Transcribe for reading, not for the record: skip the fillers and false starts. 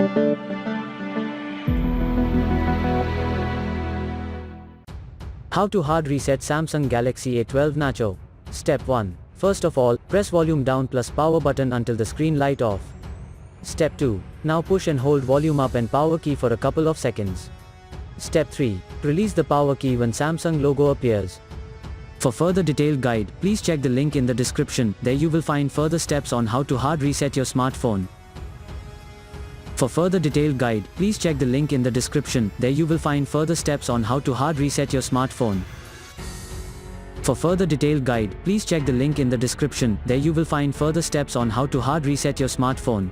How to hard reset Samsung Galaxy A12 Nacho. Step 1. First of all, press volume down plus power button until the screen light off. Step 2. Now push and hold volume up and power key for a couple of seconds. Step 3. Release the power key when Samsung logo appears. For further detailed guide, please check the link in the description. There you will find further steps on how to hard reset your smartphone. For further detailed guide, please check the link in the description. There you will find further steps on how to hard reset your smartphone. For further detailed guide, please check the link in the description. There you will find further steps on how to hard reset your smartphone.